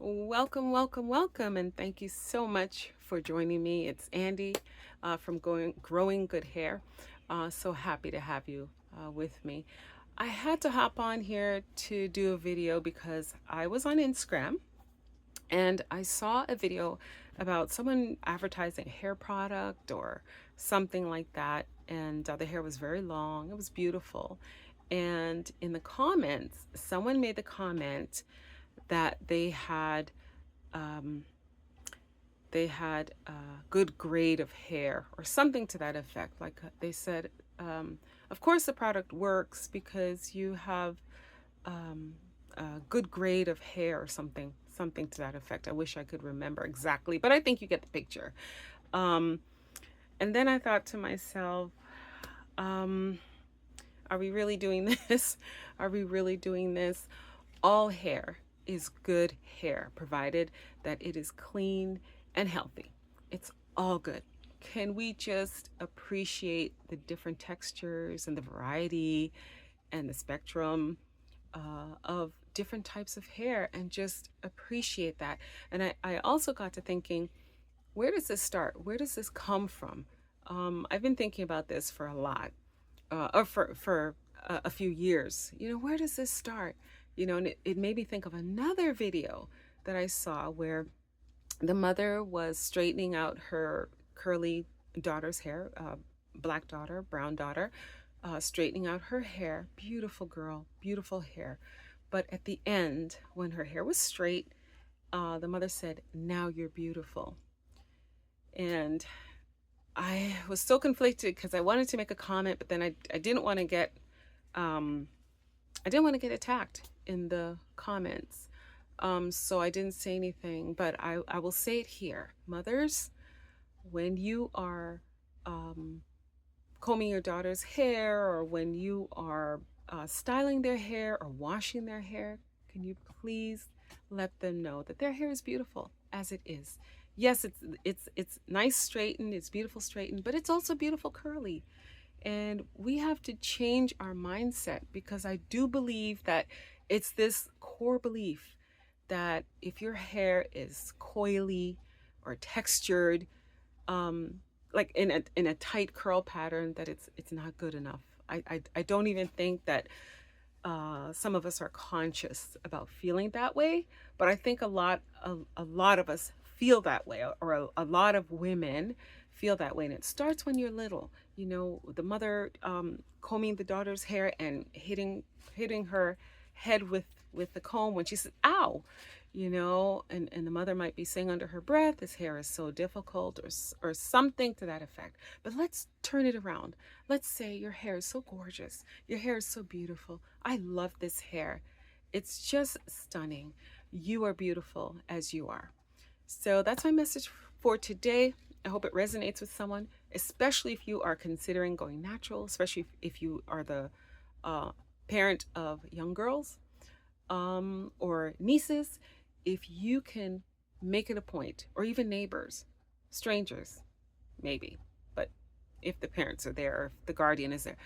Welcome, welcome, welcome, and thank you so much for joining me. It's Andy from Growing Good Hair. So happy to have you with me. I had to hop on here to do a video because I was on Instagram and I saw a video about someone advertising a hair product or something like that, and the hair was very long. It was beautiful. And in the comments, someone made the comment that um, they had a good grade of hair or something to that effect. Like they said, of course the product works because you have a good grade of hair or something to that effect. I wish I could remember exactly, but I think you get the picture. Um, and then I thought to myself, um, are we really doing this? Are we really doing this? All hair is good hair, provided that it is clean and healthy. It's all good. Can we just appreciate the different textures and the variety and the spectrum of different types of hair and just appreciate that? And I also got to thinking, where does this start? Where does this come from? I've been thinking about this for a lot, or for a few years. Where does this start? And it made me think of another video that I saw where the mother was straightening out her curly daughter's hair, black daughter, brown daughter, straightening out her hair. Beautiful girl, beautiful hair. But at the end, when her hair was straight, the mother said, "Now you're beautiful." And I was so conflicted because I wanted to make a comment, but then I didn't want to get attacked in the comments. So I didn't say anything, but I will say it here. Mothers, when you are combing your daughter's hair, or when you are styling their hair or washing their hair, can you please let them know that their hair is beautiful as it is? Yes, it's nice straightened, it's beautiful straightened, but it's also beautiful curly. And we have to change our mindset, because I do believe that it's this core belief that if your hair is coily or textured, like in a tight curl pattern, that it's not good enough. I don't even think that some of us are conscious about feeling that way, but I think a lot of us feel that way, or a lot of women feel that way, and it starts when you're little. The mother combing the daughter's hair and hitting her head with the comb when she says, "Ow," and the mother might be saying under her breath, "This hair is so difficult," or something to that effect. But let's turn it around. Let's say, "Your hair is so gorgeous. Your hair is so beautiful. I love this hair. It's just stunning. You are beautiful as you are." So that's my message for today. I hope it resonates with someone, especially if you are considering going natural, especially if you are the parent of young girls or nieces. If you can make it a point, or even neighbors, strangers, maybe, but if the parents are there, or if the guardian is there,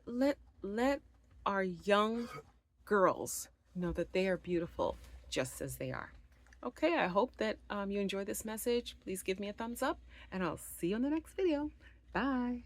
let our young girls know that they are beautiful just as they are. Okay, I hope that you enjoyed this message. Please give me a thumbs up, and I'll see you in the next video. Bye.